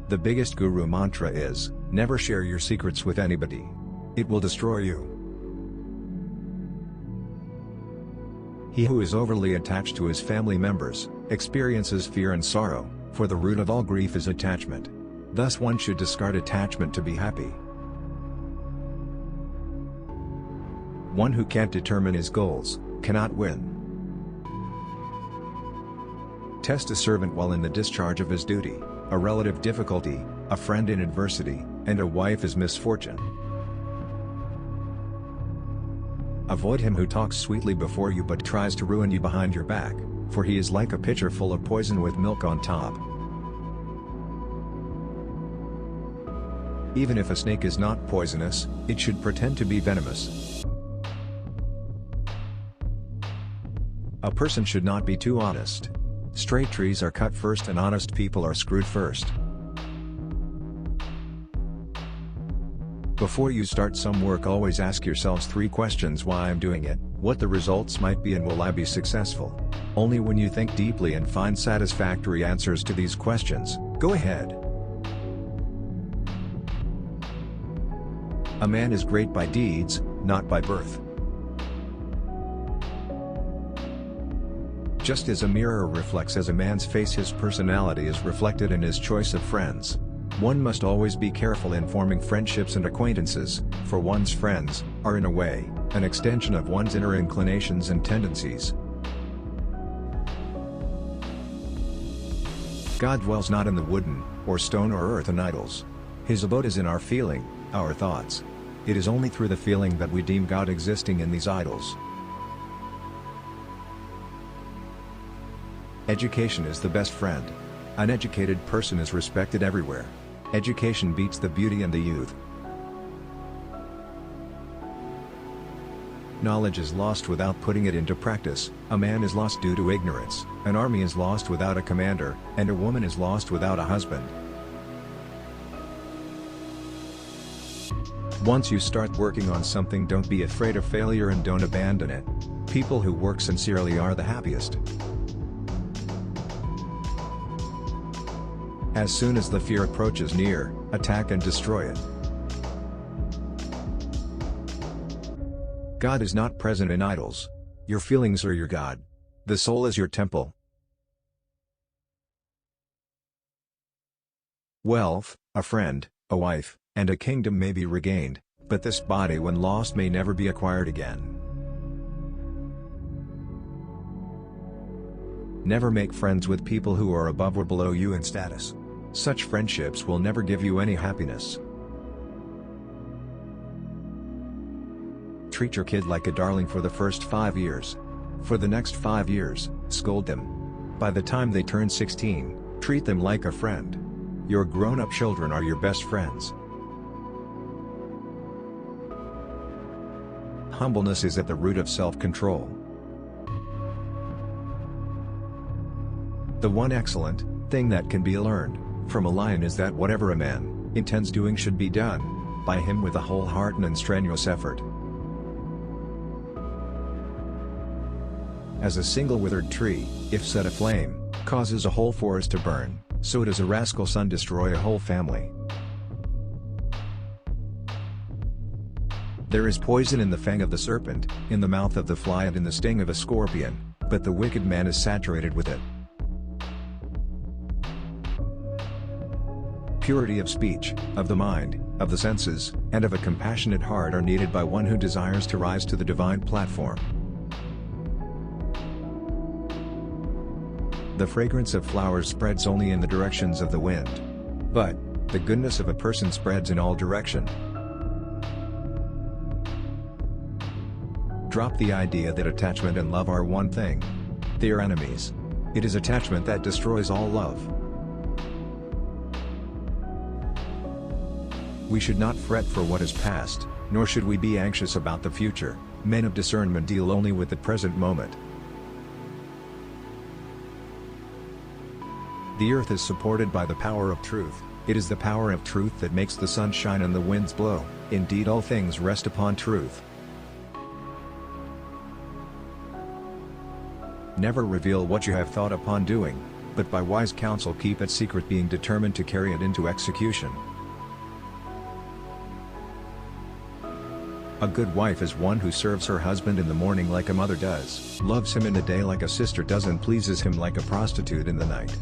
The biggest guru mantra is, never share your secrets with anybody. It will destroy you. He who is overly attached to his family members, experiences fear and sorrow, for the root of all grief is attachment. Thus one should discard attachment to be happy. One who can't determine his goals, cannot win. Test a servant while in the discharge of his duty, a relative difficulty, a friend in adversity, and a wife is misfortune. Avoid him who talks sweetly before you but tries to ruin you behind your back, for he is like a pitcher full of poison with milk on top. Even if a snake is not poisonous, it should pretend to be venomous. A person should not be too honest. Straight trees are cut first and honest people are screwed first. Before you start some work, always ask yourselves 3 questions: why I'm doing it, what the results might be, and will I be successful? Only when you think deeply and find satisfactory answers to these questions, go ahead. A man is great by deeds, not by birth. Just as a mirror reflects as a man's face, his personality is reflected in his choice of friends. One must always be careful in forming friendships and acquaintances, for one's friends are in a way an extension of one's inner inclinations and tendencies. God dwells not in the wooden, or stone or earthen idols. His abode is in our feeling, our thoughts. It is only through the feeling that we deem God existing in these idols. Education is the best friend. An educated person is respected everywhere. Education beats the beauty and the youth. Knowledge is lost without putting it into practice. A man is lost due to ignorance, an army is lost without a commander, and a woman is lost without a husband. Once you start working on something, don't be afraid of failure and don't abandon it. People who work sincerely are the happiest. As soon as the fear approaches near, attack and destroy it. God is not present in idols. Your feelings are your God. The soul is your temple. Wealth, a friend, a wife, and a kingdom may be regained, but this body when lost may never be acquired again. Never make friends with people who are above or below you in status. Such friendships will never give you any happiness. Treat your kid like a darling for the first 5 years. For the next 5 years, scold them. By the time they turn 16, treat them like a friend. Your grown-up children are your best friends. Humbleness is at the root of self-control. The one excellent thing that can be learned from a lion is that whatever a man intends doing should be done by him with a whole heart and strenuous effort. As a single withered tree, if set aflame, causes a whole forest to burn, so does a rascal son destroy a whole family. There is poison in the fang of the serpent, in the mouth of the fly and in the sting of a scorpion, but the wicked man is saturated with it. Purity of speech, of the mind, of the senses, and of a compassionate heart are needed by one who desires to rise to the divine platform. The fragrance of flowers spreads only in the directions of the wind. But the goodness of a person spreads in all direction. Drop the idea that attachment and love are one thing. They are enemies. It is attachment that destroys all love. We should not fret for what is past, nor should we be anxious about the future. Men of discernment deal only with the present moment. The earth is supported by the power of truth. It is the power of truth that makes the sun shine and the winds blow. Indeed, all things rest upon truth. Never reveal what you have thought upon doing, but by wise counsel keep it secret, being determined to carry it into execution. A good wife is one who serves her husband in the morning like a mother does, loves him in the day like a sister does, and pleases him like a prostitute in the night.